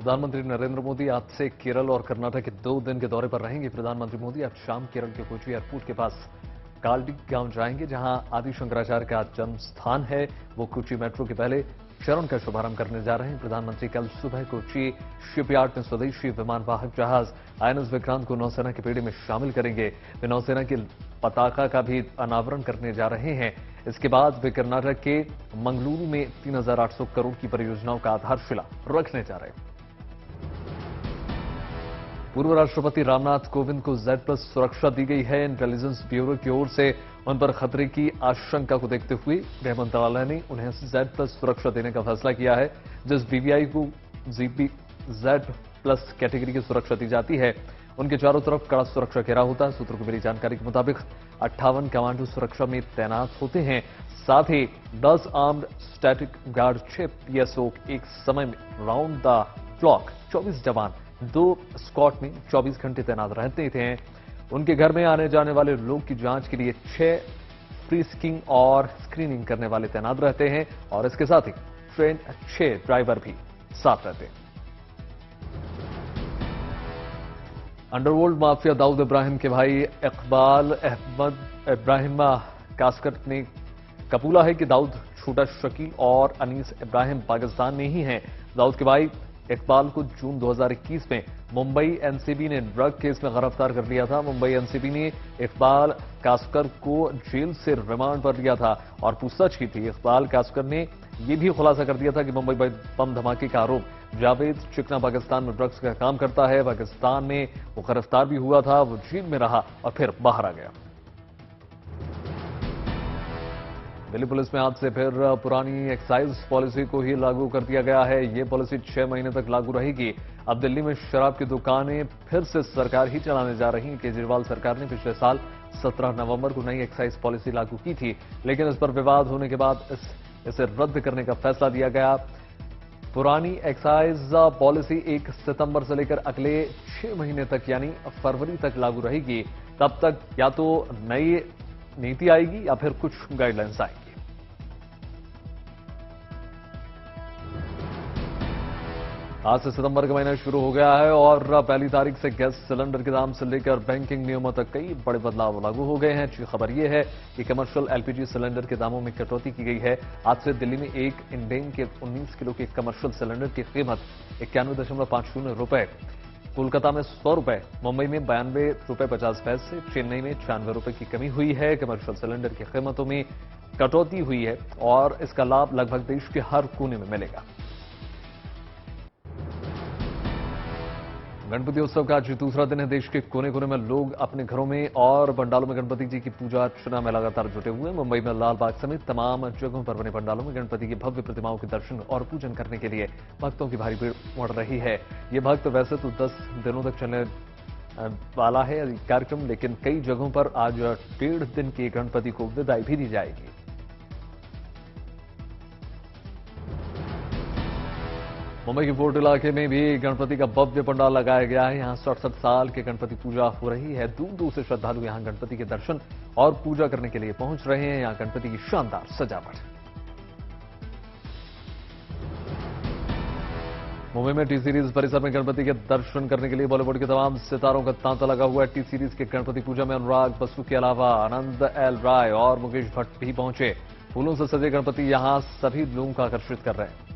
प्रधानमंत्री नरेंद्र मोदी आज से केरल और कर्नाटक के 2 दिन के दौरे पर रहेंगे। प्रधानमंत्री मोदी आज शाम केरल के कोची एयरपोर्ट के पास कालडी गांव जाएंगे, जहां आदि शंकराचार्य का जन्म स्थान है। वो कोची मेट्रो के पहले चरण का शुभारंभ करने जा रहे हैं। प्रधानमंत्री कल सुबह कोची शिपयार्ड में स्वदेशी विमानवाहक जहाज आईएनएस विक्रांत को नौसेना के बेड़े में शामिल करेंगे। वे नौसेना की पताका का भी अनावरण करने जा रहे हैं। इसके बाद वे कर्नाटक के मंगलुरु में 3,800 करोड़ की परियोजनाओं का आधारशिला रखने जा रहे हैं। पूर्व राष्ट्रपति रामनाथ कोविंद को Z+ सुरक्षा दी गई है। इंटेलिजेंस ब्यूरो की ओर से उन पर खतरे की आशंका को देखते हुए गृह मंत्रालय ने उन्हें Z+ सुरक्षा देने का फैसला किया है। जिस BVI को Z+ कैटेगरी की सुरक्षा दी जाती है, उनके चारों तरफ कड़ा सुरक्षा घेरा होता है। सूत्रों को मिली जानकारी के मुताबिक 58 कमांडो सुरक्षा में तैनात होते हैं। साथ ही 10 आर्म्ड स्टैटिक गार्ड, 6 PSO एक समय में राउंड द क्लॉक 24 जवान 2 स्क्वाड में 24 घंटे तैनात रहते थे। उनके घर में आने जाने वाले लोग की जांच के लिए 6 फ्रीस्किंग और स्क्रीनिंग करने वाले तैनात रहते हैं और इसके साथ ही ट्रेन 6 ड्राइवर भी साथ रहते हैं। अंडरवर्ल्ड माफिया दाऊद इब्राहिम के भाई इकबाल अहमद इब्राहिम कास्कर ने कबूला है कि दाऊद, छोटा शकील और अनीस इब्राहिम पाकिस्तान में ही हैं। दाऊद के भाई इकबाल को जून 2021 में मुंबई एनसीबी ने ड्रग केस में गिरफ्तार कर लिया था। मुंबई एनसीबी ने इकबाल कास्कर को जेल से रिमांड पर लिया था और पूछताछ की थी। इकबाल कास्कर ने यह भी खुलासा कर दिया था कि मुंबई बम धमाके का आरोप जावेद चिकना पाकिस्तान में ड्रग्स का काम करता है। पाकिस्तान में वो गिरफ्तार भी हुआ था, वो जेल में रहा और फिर बाहर आ गया। दिल्ली पुलिस में आज से फिर पुरानी एक्साइज पॉलिसी को ही लागू कर दिया गया है। ये पॉलिसी 6 महीने तक लागू रहेगी। अब दिल्ली में शराब की दुकानें फिर से सरकार ही चलाने जा रही है। केजरीवाल सरकार ने पिछले साल 17 नवंबर को नई एक्साइज पॉलिसी लागू की थी, लेकिन इस पर विवाद होने के बाद इसे रद्द करने का फैसला दिया गया। पुरानी एक्साइज पॉलिसी 1 सितंबर से लेकर अगले 6 महीने तक यानी फरवरी तक लागू रहेगी। तब तक या तो नई नीति आएगी या फिर कुछ गाइडलाइंस आएंगी। आज से सितंबर का महीना शुरू हो गया है और पहली तारीख से गैस सिलेंडर के दाम से लेकर बैंकिंग नियमों तक कई बड़े बदलाव लागू हो गए हैं। अच्छी खबर यह है कि कमर्शियल LPG सिलेंडर के दामों में कटौती की गई है। आज से दिल्ली में एक इंडेन के 19 किलो के कमर्शियल सिलेंडर की कीमत 91.50 रुपए, कोलकाता में 100 रुपए, मुंबई में 92 रुपए 50 पैसे, चेन्नई में 96 रुपए की कमी हुई है। कमर्शियल सिलेंडर की कीमतों में कटौती हुई है और इसका लाभ लगभग देश के हर कोने में मिलेगा। गणपति उत्सव का आज दूसरा दिन है। देश के कोने कोने में लोग अपने घरों में और पंडालों में गणपति जी की पूजा अर्चना में लगातार जुटे हुए हैं। मुंबई में लाल बाग समेत तमाम जगहों पर बने पंडालों में गणपति की भव्य प्रतिमाओं के दर्शन और पूजन करने के लिए भक्तों की भारी भीड़ उमड़ रही है। ये भक्त वैसे तो 10 दिनों तक चलने वाला है कार्यक्रम, लेकिन कई जगहों पर आज 1.5 दिन के गणपति को विदाई भी दी जाएगी। मुंबई के फोर्ट इलाके में भी गणपति का भव्य पंडाल लगाया गया है। यहां 67 साल के गणपति पूजा हो रही है। दूर दूर से श्रद्धालु यहां गणपति के दर्शन और पूजा करने के लिए पहुंच रहे हैं। यहां गणपति की शानदार सजावट। मुंबई में T-सीरीज परिसर में गणपति के दर्शन करने के लिए बॉलीवुड के तमाम सितारों का तांता लगा हुआ है। T-सीरीज के गणपति पूजा में अनुराग बसु के अलावा आनंद L राय और मुकेश भट्ट भी पहुंचे। फूलों से सजे गणपति यहां सभी लोगों को आकर्षित कर रहे हैं।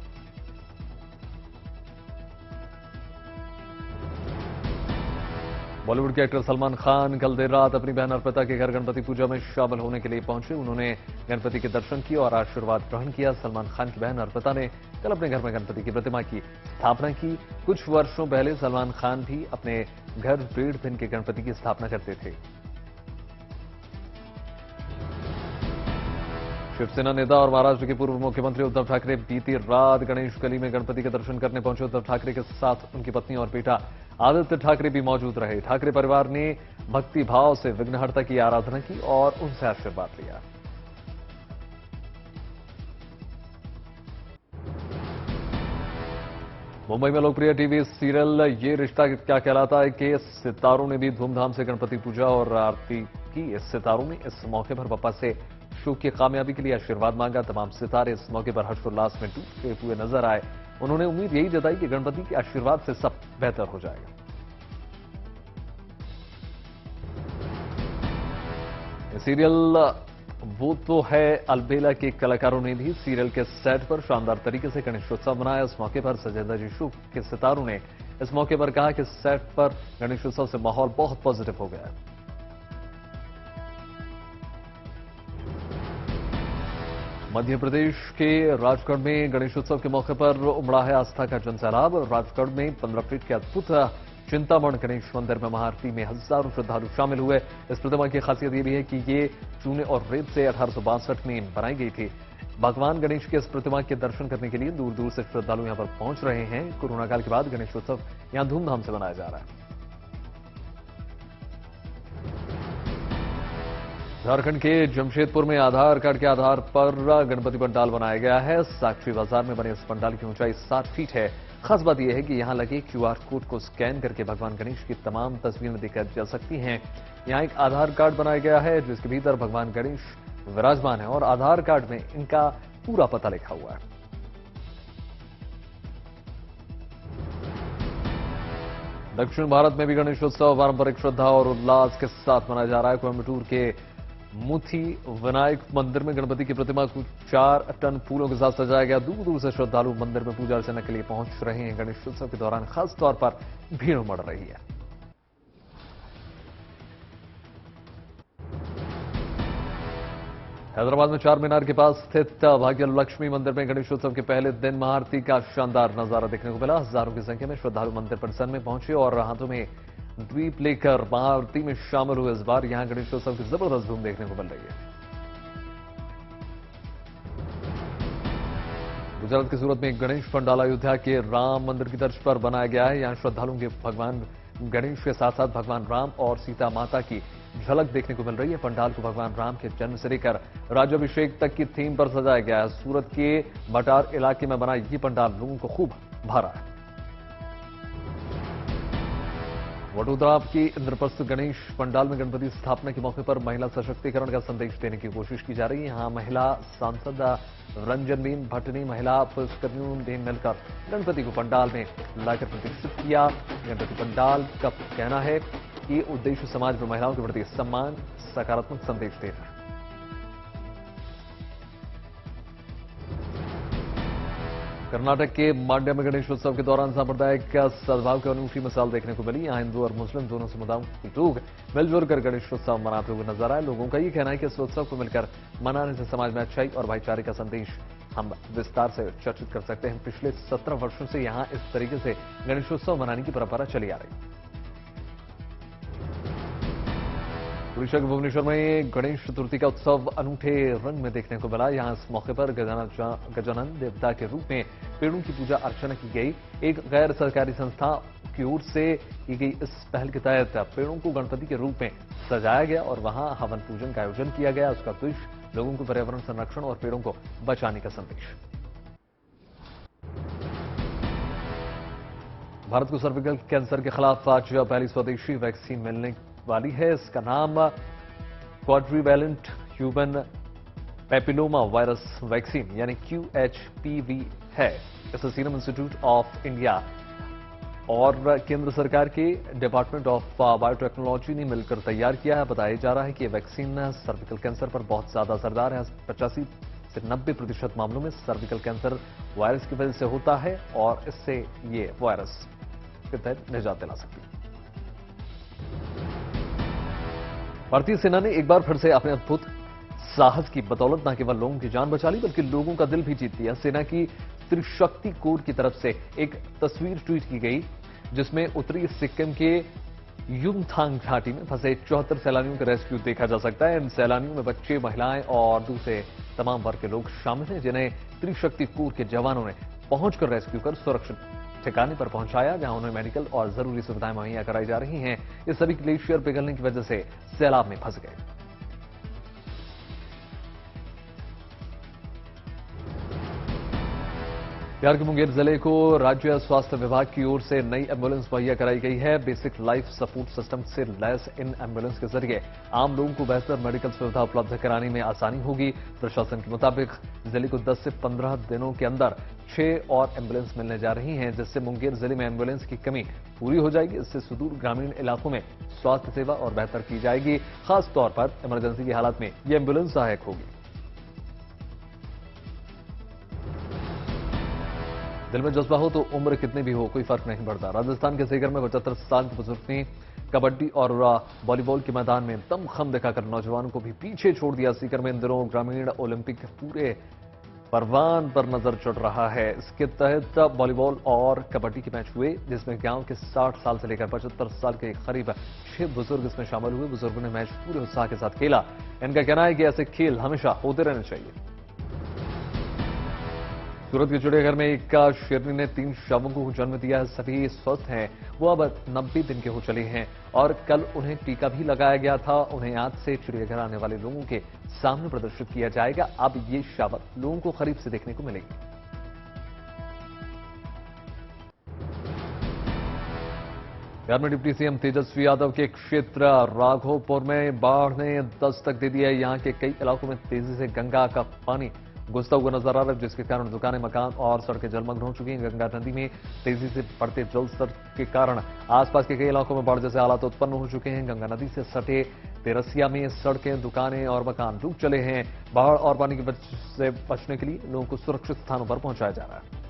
बॉलीवुड के एक्टर सलमान खान कल देर रात अपनी बहन अर्पिता के घर गणपति पूजा में शामिल होने के लिए पहुंचे। उन्होंने गणपति के दर्शन किए और आशीर्वाद ग्रहण किया। सलमान खान की बहन अर्पिता ने कल अपने घर में गणपति की प्रतिमा की स्थापना की। कुछ वर्षों पहले सलमान खान भी अपने घर 1.5 दिन के गणपति की स्थापना करते थे। शिवसेना नेता और महाराष्ट्र के पूर्व मुख्यमंत्री उद्धव ठाकरे बीती रात गणेश गली में गणपति के दर्शन करने पहुंचे। उद्धव ठाकरे के साथ उनकी पत्नी और बेटा आदित्य ठाकरे भी मौजूद रहे। ठाकरे परिवार ने भक्ति भाव से विघ्नहर्ता की आराधना की और उनसे आशीर्वाद लिया। मुंबई में लोकप्रिय टीवी सीरियल ये रिश्ता क्या कहलाता है के सितारों ने भी धूमधाम से गणपति पूजा और आरती की। इस सितारों ने इस मौके पर पप्पा से शो की कामयाबी के लिए आशीर्वाद मांगा। तमाम सितारे इस मौके पर हर्षोल्लास में डूबते हुए नजर आए। उन्होंने उम्मीद यही जताई कि गणपति के आशीर्वाद से सब बेहतर हो जाएगा। सीरियल वो तो है अलबेला के कलाकारों ने भी सीरियल के सेट पर शानदार तरीके से गणेशोत्सव मनाया। इस मौके पर सजेंद्र जी शो के सितारों ने इस मौके पर कहा कि सेट पर गणेशोत्सव से माहौल बहुत पॉजिटिव हो गया है। मध्य प्रदेश के राजगढ़ में गणेशोत्सव के मौके पर उमड़ा है आस्था का जनसैलाब। राजगढ़ में 15 फीट के अद्भुत चिंतामण गणेश मंदिर में महाआरती में हजारों श्रद्धालु शामिल हुए। इस प्रतिमा की खासियत यह भी है कि ये चूने और रेत से 1862 में बनाई गई थी। भगवान गणेश की इस प्रतिमा के दर्शन करने के लिए दूर दूर से श्रद्धालु यहां पर पहुंच रहे हैं। कोरोना काल के बाद गणेशोत्सव यहां धूमधाम से मनाया जा रहा है। झारखंड के जमशेदपुर में आधार कार्ड के आधार पर गणपति पंडाल बनाया गया है। साक्षी बाजार में बने इस पंडाल की ऊंचाई 7 फीट है। खास बात यह है कि यहां लगे क्यूआर कोड को स्कैन करके भगवान गणेश की तमाम तस्वीरें देखी जा सकती हैं। यहां एक आधार कार्ड बनाया गया है जिसके भीतर भगवान गणेश विराजमान है और आधार कार्ड में इनका पूरा पता लिखा हुआ है। दक्षिण भारत में भी गणेशोत्सव पारंपरिक श्रद्धा और उल्लास के साथ मनाया जा रहा है। कोयम्बटूर के मुथी विनायक मंदिर में गणपति की प्रतिमा को 4 टन फूलों के साथ सजाया गया। दूर दूर से श्रद्धालु मंदिर में पूजा अर्चना के लिए पहुंच रहे हैं। गणेशोत्सव के दौरान खास तौर पर भीड़ उमड़ रही है। हैदराबाद में चार मीनार के पास स्थित भाग्यलक्ष्मी मंदिर में गणेशोत्सव के पहले दिन महाआरती का शानदार नजारा देखने को मिला। हजारों की संख्या में श्रद्धालु मंदिर परिसर में पहुंचे और हाथों में द्वीप लेकर महाआरती में शामिल हुए। इस बार यहां गणेशोत्सव की जबरदस्त धूम देखने को मिल रही है। गुजरात के सूरत में एक गणेश पंडाल अयोध्या के राम मंदिर की तर्ज पर बनाया गया है। यहां श्रद्धालुओं के भगवान गणेश के साथ साथ भगवान राम और सीता माता की झलक देखने को मिल रही है। पंडाल को भगवान राम के जन्म से लेकर राज्याभिषेक तक की थीम पर सजाया गया है। सूरत के भटार इलाके में बना ये पंडाल लोगों को खूब भरा है। वडोदरा की इंद्रप्रस्थ गणेश पंडाल में गणपति स्थापना के मौके पर महिला सशक्तिकरण का संदेश देने की कोशिश की जा रही है। यहां महिला सांसद रंजनबेन भट्ट ने महिला पुलिसकर्मियों ने मिलकर गणपति को पंडाल में लाकर प्रतिष्ठित किया। गणपति पंडाल का कहना है कि उद्देश्य समाज में महिलाओं के प्रति सम्मान, सकारात्मक संदेश देना है। कर्नाटक के मांड्या में गणेशोत्सव के दौरान सांप्रदायिक सद्भाव की अनूठी मिसाल देखने को मिली। यहां हिंदू और मुस्लिम दोनों समुदायों के लोग मिलजुल कर गणेशोत्सव मनाते हुए नजर आए। लोगों का ये कहना है कि इस उत्सव को मिलकर मनाने से समाज में अच्छाई और भाईचारे का संदेश हम विस्तार से चर्चित कर सकते हैं। पिछले 17 वर्षों से यहां इस तरीके से गणेशोत्सव मनाने की परंपरा चली आ रही है। उड़ीसा के भुवनेश्वर में गणेश चतुर्थी का उत्सव अनूठे रंग में देखने को मिला। यहां इस मौके पर गजानन देवता के रूप में पेड़ों की पूजा अर्चना की गई। एक गैर सरकारी संस्था की ओर से की गई इस पहल के तहत पेड़ों को गणपति के रूप में सजाया गया और वहां हवन पूजन का आयोजन किया गया। उसका उद्देश्य लोगों को पर्यावरण संरक्षण और पेड़ों को बचाने का संदेश। भारत को सर्विकल कैंसर के खिलाफ आज पहली स्वदेशी वैक्सीन मिलने वाली है। इसका नाम क्वाड्रीवैलेंट ह्यूमन पैपिलोमा वायरस वैक्सीन यानी QHPV है। इसे सीरम इंस्टीट्यूट ऑफ इंडिया और केंद्र सरकार के डिपार्टमेंट ऑफ बायोटेक्नोलॉजी ने मिलकर तैयार किया है। बताया जा रहा है कि यह वैक्सीन सर्विकल कैंसर पर बहुत ज्यादा असरदार है। 85 से 90% मामलों में सर्विकल कैंसर वायरस की वजह से होता है और इससे ये वायरस के तहत निजात दिला सकती है। भारतीय सेना ने एक बार फिर से अपने अद्भुत साहस की बदौलत न केवल लोगों की जान बचा ली बल्कि लोगों का दिल भी जीत लिया। सेना की त्रिशक्ति कोर की तरफ से एक तस्वीर ट्वीट की गई जिसमें उत्तरी सिक्किम के युमथांग घाटी में फंसे 74 सैलानियों का रेस्क्यू देखा जा सकता है। इन सैलानियों में बच्चे, महिलाएं और दूसरे तमाम वर्ग के लोग शामिल हैं जिन्हें त्रिशक्ति कोर के जवानों ने पहुंचकर रेस्क्यू कर सुरक्षित ठिकाने पर पहुंचाया जहां उन्हें मेडिकल और जरूरी सुविधाएं मुहैया कराई जा रही हैं। ये सभी ग्लेशियर पिघलने की वजह से सैलाब में फंस गए। बिहार के मुंगेर जिले को राज्य स्वास्थ्य विभाग की ओर से नई एम्बुलेंस मुहैया कराई गई है। बेसिक लाइफ सपोर्ट सिस्टम से लैस इन एम्बुलेंस के जरिए आम लोगों को बेहतर मेडिकल सुविधा उपलब्ध कराने में आसानी होगी। प्रशासन के मुताबिक जिले को 10 से 15 दिनों के अंदर 6 और एम्बुलेंस मिलने जा रही हैं, जिससे मुंगेर जिले में एम्बुलेंस की कमी पूरी हो जाएगी। इससे सुदूर ग्रामीण इलाकों में स्वास्थ्य सेवा और बेहतर की जाएगी। खास तौर पर इमरजेंसी की हालत में ये एम्बुलेंस सहायक होगी। दिल में जज्बा हो तो उम्र कितनी भी हो, कोई फर्क नहीं पड़ता। राजस्थान के सीकर में 75 साल के बुजुर्ग ने कबड्डी और वॉलीबॉल के मैदान में दमखम दिखाकर नौजवानों को भी पीछे छोड़ दिया। सीकर में इन दिनों ग्रामीण ओलंपिक के पूरे परवान पर नजर चढ़ रहा है। इसके तहत वॉलीबॉल और कबड्डी के मैच हुए, जिसमें गांव के 60 साल से लेकर 75 साल के करीब 6 बुजुर्ग इसमें शामिल हुए। बुजुर्गों ने मैच पूरे उत्साह के साथ खेला। इनका कहना है कि ऐसे खेल हमेशा होते रहने चाहिए। सूरत के चिड़ियाघर में एक शेरनी ने 3 शवों को जन्म दिया है। सभी स्वस्थ हैं। वो अब 90 दिन के हो चले हैं और कल उन्हें टीका भी लगाया गया था। उन्हें आज से चिड़ियाघर आने वाले लोगों के सामने प्रदर्शित किया जाएगा। अब ये शव लोगों को करीब से देखने को मिलेगी। बिहार में डिप्टी सीएम तेजस्वी यादव के क्षेत्र राघोपुर में बाढ़ ने दस्तक दे दी है। यहां के कई इलाकों में तेजी से गंगा का पानी घुसता हुआ नजर आ रहा है, जिसके कारण दुकानें, मकान और सड़कें जलमग्न हो चुकी हैं। गंगा नदी में तेजी से बढ़ते जल स्तर के कारण आसपास के कई इलाकों में बाढ़ जैसे हालात उत्पन्न हो चुके हैं। गंगा नदी से सटे तेरसिया में सड़कें, दुकानें और मकान डूब चले हैं। बाढ़ और पानी से बचने के लिए लोगों को सुरक्षित स्थानों पर पहुंचाया जा रहा है।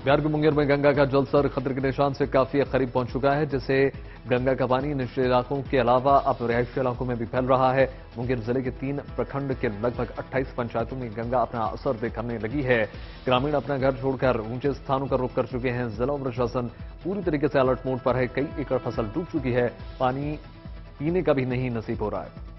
बिहार के मुंगेर में गंगा का जलस्तर खतरे के निशान से काफी करीब पहुंच चुका है, जिससे गंगा का पानी निचले इलाकों के अलावा अब रिहायशी इलाकों में भी फैल रहा है। मुंगेर जिले के 3 प्रखंड के लगभग 28 पंचायतों में गंगा अपना असर दिखाने लगी है। ग्रामीण अपना घर छोड़कर ऊंचे स्थानों का रुख कर चुके हैं। जिला प्रशासन पूरी तरीके से अलर्ट मोड पर है। कई एकड़ फसल डूब चुकी है। पानी पीने का भी नहीं नसीब हो रहा है।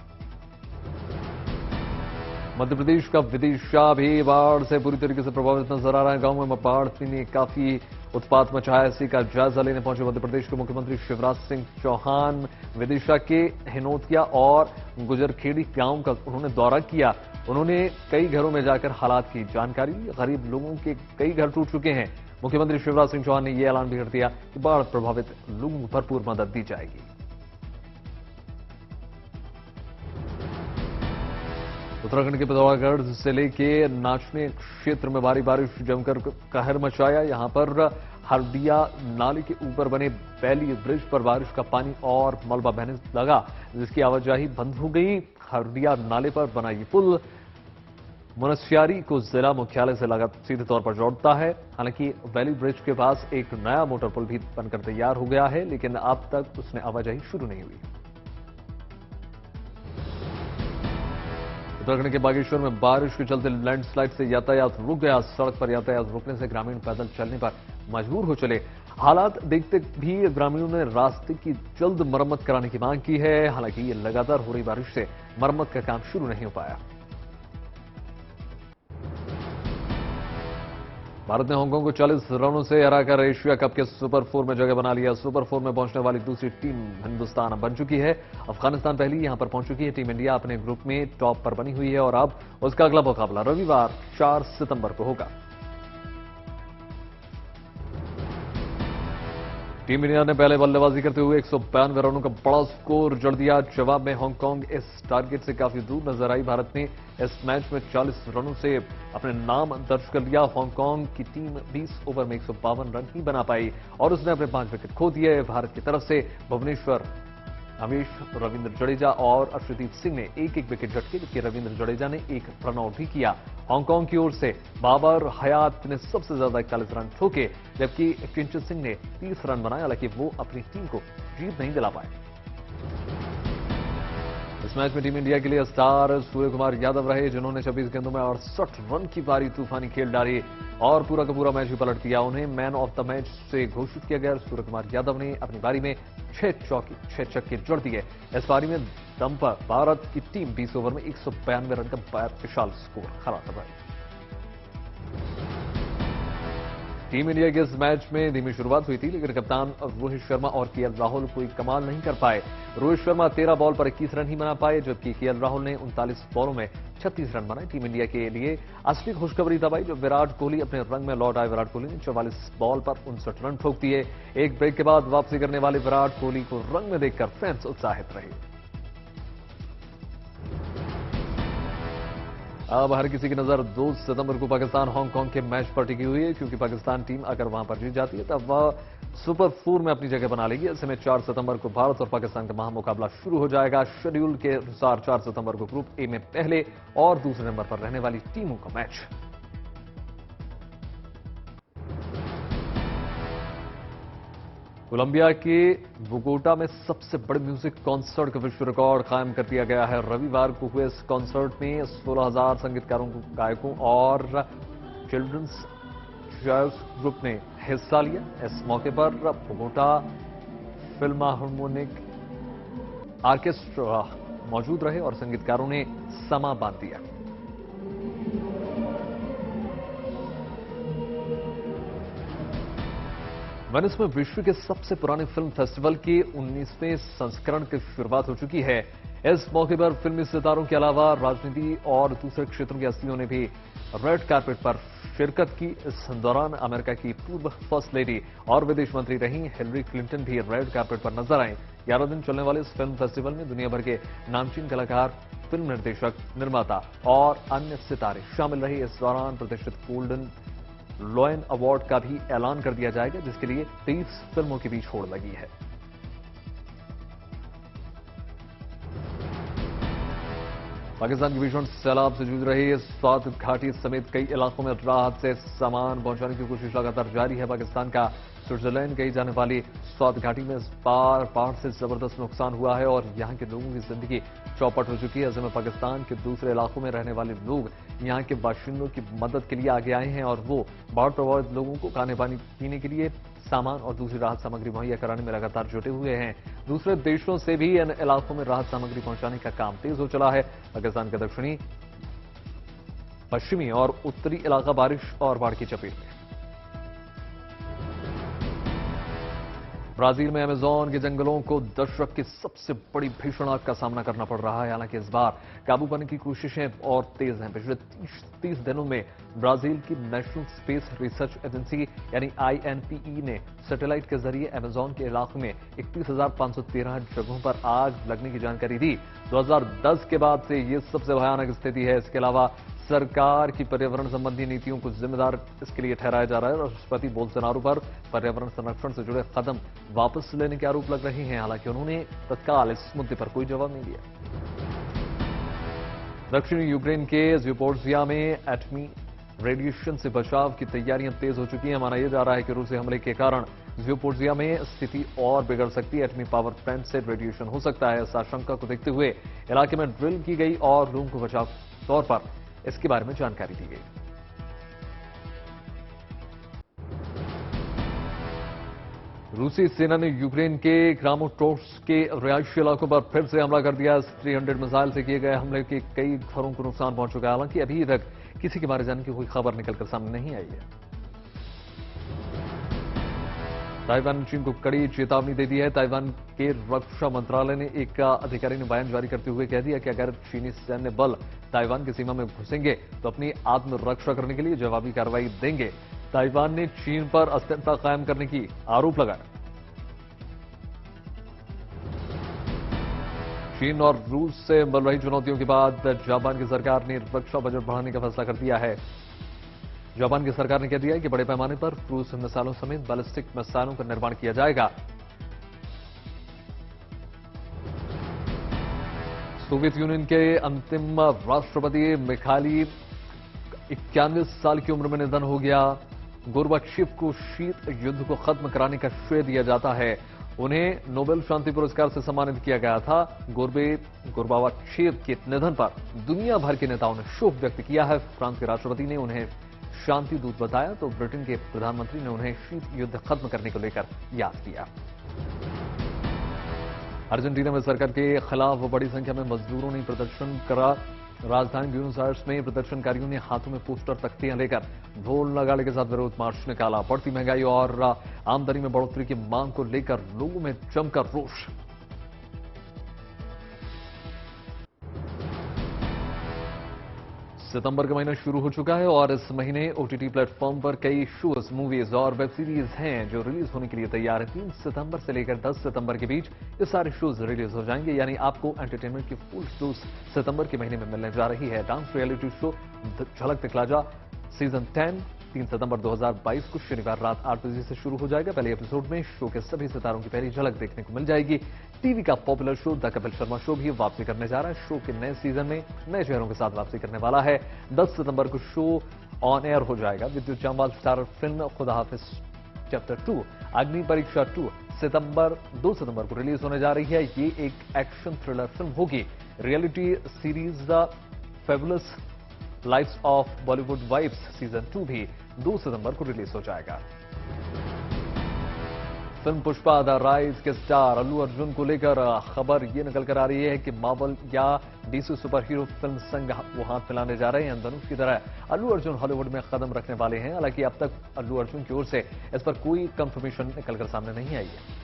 मध्य प्रदेश का विदिशा भी बाढ़ से पूरी तरीके से प्रभावित नजर आ रहा है। गांव में बाढ़ ने काफी उत्पात मचाया। इसी का जायजा लेने पहुंचे मध्य प्रदेश के मुख्यमंत्री शिवराज सिंह चौहान विदिशा के हिनोतिया और गुजरखेड़ी गांव का उन्होंने दौरा किया। उन्होंने कई घरों में जाकर हालात की जानकारी ली। गरीब लोगों के कई घर टूट चुके हैं। मुख्यमंत्री शिवराज सिंह चौहान ने यह ऐलान भी कर दिया कि बाढ़ प्रभावित लोगों को भरपूर मदद दी जाएगी। उत्तराखंड के पिथौरागढ़ जिले के नाचने क्षेत्र में भारी बारिश जमकर कहर मचाया। यहां पर हरदिया नाले के ऊपर बने बैली ब्रिज पर बारिश का पानी और मलबा बहने लगा, जिसकी आवाजाही बंद हो गई। हरदिया नाले पर बना ये पुल मुनस्यारी को जिला मुख्यालय से लगा सीधे तौर पर जोड़ता है। हालांकि वैली ब्रिज के पास एक नया मोटर पुल भी बनकर तैयार हो गया है, लेकिन अब तक उसमें आवाजाही शुरू नहीं हुई। उत्तराखंड के बागेश्वर में बारिश के चलते लैंडस्लाइड से यातायात रुक गया। सड़क पर यातायात रुकने से ग्रामीण पैदल चलने पर मजबूर हो चले। हालात देखते भी ग्रामीणों ने रास्ते की जल्द मरम्मत कराने की मांग की है। हालांकि ये लगातार हो रही बारिश से मरम्मत का काम शुरू नहीं हो पाया। भारत ने हांगकांग को 40 रनों से हराकर एशिया कप के सुपर 4 में जगह बना लिया। सुपर 4 में पहुंचने वाली दूसरी टीम हिंदुस्तान बन चुकी है। अफगानिस्तान पहले यहां पर पहुंच चुकी है। टीम इंडिया अपने ग्रुप में टॉप पर बनी हुई है और अब उसका अगला मुकाबला रविवार 4 सितंबर को होगा। टीम इंडिया ने पहले बल्लेबाजी करते हुए 192 रनों का बड़ा स्कोर जड़ दिया। जवाब में हांगकांग इस टारगेट से काफी दूर नजर आई। भारत ने इस मैच में 40 रनों से अपने नाम दर्ज कर लिया। हांगकांग की टीम 20 ओवर में 152 रन ही बना पाई और उसने अपने 5 विकेट खो दिए। भारत की तरफ से भुवनेश्वर, हमेश, रविंद्र जडेजा और अर्शदीप सिंह ने एक एक विकेट झटके, जबकि रविंद्र जडेजा ने एक रन आउट भी किया। हांगकांग की ओर से बाबर हयात ने सबसे ज्यादा 41 रन ठोके, जबकि किंचन सिंह ने 30 रन बनाए। हालांकि वो अपनी टीम को जीत नहीं दिला पाए। इस मैच में टीम इंडिया के लिए स्टार सूर्यकुमार यादव रहे, जिन्होंने 26 गेंदों में 68 रन की भारी तूफानी खेल डाली और पूरा का पूरा मैच भी पलट दिया। उन्हें मैन ऑफ द मैच से घोषित किया गया। सूर्यकुमार यादव ने अपनी पारी में 6 छक्के जड़ दिए। इस पारी में दम पर भारत की टीम 20 ओवर में 192 रन का विशाल स्कोर खड़ा कर रही। टीम इंडिया के इस मैच में धीमी शुरुआत हुई थी, लेकिन कप्तान रोहित शर्मा और केएल राहुल कोई कमाल नहीं कर पाए। रोहित शर्मा 13 बॉल पर 21 रन ही बना पाए, जबकि केएल राहुल ने 39 बॉलों में 36 रन बनाए। टीम इंडिया के लिए असली खुशखबरी तब आई जब विराट कोहली अपने रंग में लौट आए। विराट कोहली ने 44 बॉल पर 59 रन ठोक दिए। एक ब्रेक के बाद वापसी करने वाले विराट कोहली को रंग में देखकर फैंस उत्साहित रहे। अब हर किसी की नजर 2 सितंबर को पाकिस्तान हांगकांग के मैच पर टिकी हुई है, क्योंकि पाकिस्तान टीम अगर वहां पर जीत जाती है तब वह सुपर 4 में अपनी जगह बना लेगी। ऐसे में 4 सितंबर को भारत और पाकिस्तान का महामुकाबला शुरू हो जाएगा। शेड्यूल के अनुसार 4 सितंबर को ग्रुप ए में पहले और दूसरे नंबर पर रहने वाली टीमों का मैच। कोलंबिया के बोगोटा में सबसे बड़े म्यूजिक कॉन्सर्ट का विश्व रिकॉर्ड कायम कर दिया गया है। रविवार को हुए इस कॉन्सर्ट में 16,000 संगीतकारों, गायकों और चिल्ड्रंस चॉइस ग्रुप ने हिस्सा लिया। इस मौके पर बोगोटा फिल्मार्मोनिक ऑर्केस्ट्रा मौजूद रहे और संगीतकारों ने समा बांध दिया। वेनिस में विश्व के सबसे पुराने फिल्म फेस्टिवल के 19वें संस्करण की शुरुआत हो चुकी है। इस मौके पर फिल्मी सितारों के अलावा राजनीति और दूसरे क्षेत्रों की हस्तियों ने भी रेड कार्पेट पर शिरकत की। इस दौरान अमेरिका की पूर्व फर्स्ट लेडी और विदेश मंत्री रही हिलरी क्लिंटन भी रेड कार्पेट पर नजर आए। 11 दिन चलने वाले इस फिल्म फेस्टिवल में दुनिया भर के नामचीन कलाकार, फिल्म निर्देशक, निर्माता और अन्य सितारे शामिल रहे। इस दौरान प्रतिष्ठित गोल्डन लॉयन अवार्ड का भी ऐलान कर दिया जाएगा, जिसके लिए 23 फिल्मों के बीच होड़ लगी है। पाकिस्तान की भीषण सैलाब से जूझ रही स्वात घाटी समेत कई इलाकों में राहत से सामान पहुंचाने की कोशिश लगातार जारी है। पाकिस्तान का स्विट्जरलैंड कही जाने वाली स्वात घाटी में इस बार बाढ़ से जबरदस्त नुकसान हुआ है और यहां के लोगों की जिंदगी चौपट हो चुकी है। ऐसे में पाकिस्तान के दूसरे इलाकों में रहने वाले लोग यहां के बाशिंदों की मदद के लिए आगे आए हैं और वो बाढ़ प्रभावित लोगों को खाने पानी पीने के लिए सामान और दूसरी राहत सामग्री मुहैया कराने में लगातार जुटे हुए हैं। दूसरे देशों से भी इन इलाकों में राहत सामग्री पहुंचाने का काम तेज हो चला है। पाकिस्तान के दक्षिणी, पश्चिमी और उत्तरी इलाका बारिश और बाढ़ की चपेट में। ब्राजील में अमेज़न के जंगलों को दशक की सबसे बड़ी भीषण आग का सामना करना पड़ रहा है। हालांकि इस बार काबू पाने की कोशिशें और तेज हैं। पिछले 30 दिनों में ब्राजील की नेशनल स्पेस रिसर्च एजेंसी यानी INPE ने सैटेलाइट के जरिए अमेज़न के इलाके में 31,513 जगहों पर आग लगने की जानकारी दी। 2010 के बाद से ये सबसे भयानक स्थिति है। इसके अलावा सरकार की पर्यावरण संबंधी नीतियों को जिम्मेदार इसके लिए ठहराया जा रहा है। राष्ट्रपति बोल्सोनारो पर पर्यावरण संरक्षण से जुड़े कदम वापस लेने के आरोप लग रहे हैं। हालांकि उन्होंने तत्काल इस मुद्दे पर कोई जवाब नहीं दिया। दक्षिणी यूक्रेन के ज़्यूपोरिज़िया में एटमी रेडिएशन से बचाव की तैयारियां तेज हो चुकी हैं। माना यह जा रहा है कि रूसी हमले के कारण ज़्यूपोरिज़िया में स्थिति और बिगड़ सकती है। एटमी पावर प्लांट से रेडिएशन हो सकता है। इस आशंका को देखते हुए इलाके में ड्रिल की गई और लोगों को बचाव तौर पर इसके बारे में जानकारी दी गई। रूसी सेना ने यूक्रेन के क्रामाटोर्स्क के रिहायशी इलाकों पर फिर से हमला कर दिया। 300 मिसाइल से किए गए हमले के कई घरों को नुकसान पहुंच चुका है। हालांकि अभी तक किसी के मारे जाने की कोई खबर निकलकर सामने नहीं आई है। ताइवान ने चीन को कड़ी चेतावनी दे दी है। ताइवान के रक्षा मंत्रालय ने एक अधिकारी ने बयान जारी करते हुए कह दिया कि अगर चीनी सैन्य बल ताइवान की सीमा में घुसेंगे तो अपनी आत्मरक्षा करने के लिए जवाबी कार्रवाई देंगे। ताइवान ने चीन पर अस्थिरता कायम करने की आरोप लगाया। चीन और रूस से मिल रही चुनौतियों के बाद जापान की सरकार ने रक्षा बजट बढ़ाने का फैसला कर दिया है। जापान की सरकार ने कह दिया है कि बड़े पैमाने पर क्रूज मिसाइलों समेत बैलिस्टिक मिसाइलों का निर्माण किया जाएगा। सोवियत यूनियन के अंतिम राष्ट्रपति मिखाइल 91 साल की उम्र में निधन हो गया। गोर्बाचेव को शीत युद्ध को खत्म कराने का श्रेय दिया जाता है। उन्हें नोबेल शांति पुरस्कार से सम्मानित किया गया था। गोर्बाचेव के निधन पर दुनिया भर के नेताओं ने शोक व्यक्त किया है। फ्रांस के राष्ट्रपति ने उन्हें शांति दूत बताया तो ब्रिटेन के प्रधानमंत्री ने उन्हें शीत युद्ध खत्म करने को लेकर याद किया। अर्जेंटीना में सरकार के खिलाफ बड़ी संख्या में मजदूरों ने प्रदर्शन करा। राजधानी ब्यूनस आयर्स में प्रदर्शनकारियों ने हाथों में पोस्टर तख्तियां लेकर ढोल नगाड़े के साथ विरोध मार्च निकाला। बढ़ती महंगाई और आमदनी में बढ़ोतरी की मांग को लेकर लोगों में जमकर रोष। सितंबर का महीना शुरू हो चुका है और इस महीने ओटीटी प्लेटफॉर्म पर कई शोज, मूवीज और वेब सीरीज हैं जो रिलीज होने के लिए तैयार है। 3 सितंबर से लेकर 10 सितंबर के बीच ये सारे शोज रिलीज हो जाएंगे, यानी आपको एंटरटेनमेंट की फुल डोज सितंबर के महीने में मिलने जा रही है। डांस रियलिटी शो झलक दिखला जा सीजन 10 3 सितंबर 2022 को शनिवार रात 8 बजे से शुरू हो जाएगा। पहले एपिसोड में शो के सभी सितारों की पहली झलक देखने को मिल जाएगी। टीवी का popular show the Kapil Sharma show भी वापसी करने जा रहा है। शो के नए सीजन में नए चेहरों के साथ वापसी करने वाला है। 10 सितंबर को शो ऑन एयर हो जाएगा। विद्युत जामवाल स्टारर फिल्म खुदा हाफिज चैप्टर 2 अग्नि परीक्षा 2 2 सितंबर को रिलीज होने जा रही है। ये एक एक्शन थ्रिलर फिल्म होगी। Reality series the fabulous lives of Bollywood vibes season 2 भी 2 सितंबर को रिलीज हो जाएगा। फिल्म पुष्पा द राइज के स्टार अल्लू अर्जुन को लेकर खबर ये निकल कर आ रही है कि मार्वल या डीसी सुपर हीरो फिल्म संग वो हाथ मिलाने जा रहे हैं। धनुष की तरह अल्लू अर्जुन हॉलीवुड में कदम रखने वाले हैं। हालांकि अब तक अल्लू अर्जुन की ओर से इस पर कोई कंफर्मेशन निकलकर सामने नहीं आई है।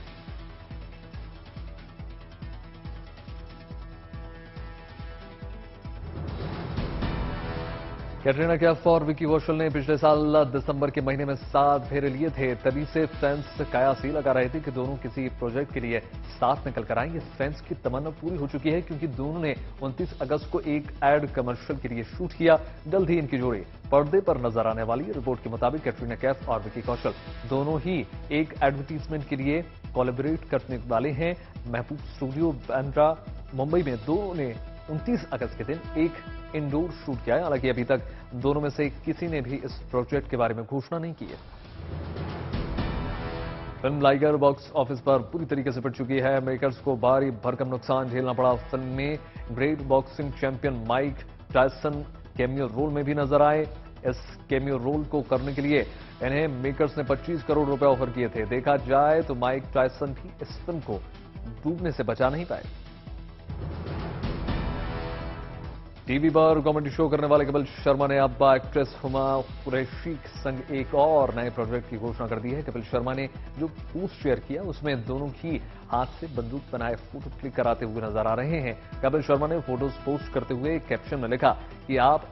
कैटरीना कैफ और विकी कौशल ने पिछले साल दिसंबर के महीने में 7 फेरे लिए थे। तभी से फैंस कयासी लगा रहे थे कि दोनों किसी प्रोजेक्ट के लिए साथ निकल कर आएंगे। फैंस की तमन्ना पूरी हो चुकी है क्योंकि दोनों ने 29 अगस्त को एक एड कमर्शियल के लिए शूट किया। जल्द ही इनकी जोड़ी पर्दे पर नजर आने वाली है। रिपोर्ट के मुताबिक कैटरीना कैफ और विकी कौशल दोनों ही एक एडवर्टीजमेंट के लिए कोलैबोरेट करने वाले हैं। महबूब स्टूडियो बांद्रा मुंबई में दोनों ने 29 अगस्त के दिन एक इंडोर शूट किया है। हालांकि अभी तक दोनों में से किसी ने भी इस प्रोजेक्ट के बारे में घोषणा नहीं की है। फिल्म लाइगर बॉक्स ऑफिस पर पूरी तरीके से पिट चुकी है। मेकर्स को भारी भरकम नुकसान झेलना पड़ा। फिल्म में great boxing champion Mike Tyson cameo role में भी नजर आए। इस कैमियो रोल को करने के लिए इन्हें मेकर्स ने 25 करोड़ रुपए ऑफर किए थे। देखा जाए तो माइक टायसन भी इस फिल्म को डूबने से बचा नहीं पाए। टीवी पर कॉमेडी शो करने वाले कपिल शर्मा ने अब एक्ट्रेस हुमा कुरैशी संग एक और नए प्रोजेक्ट की घोषणा कर दी है। कपिल शर्मा ने जो पोस्ट शेयर किया उसमें दोनों की हाथ से बंदूक बनाए फोटो क्लिक कराते हुए नजर आ रहे हैं। कपिल शर्मा ने फोटोज पोस्ट करते हुए कैप्शन में लिखा कि आप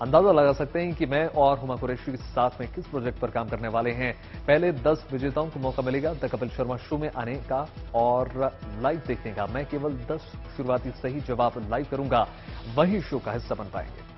अंदाजा लगा सकते हैं कि मैं और हुमा कुरैशी के साथ में किस प्रोजेक्ट पर काम करने वाले हैं। पहले 10 विजेताओं को मौका मिलेगा द कपिल शर्मा शो में आने का और लाइव देखने का। मैं केवल 10 शुरुआती सही जवाब लाइव करूंगा, वही शो का हिस्सा बन पाएंगे।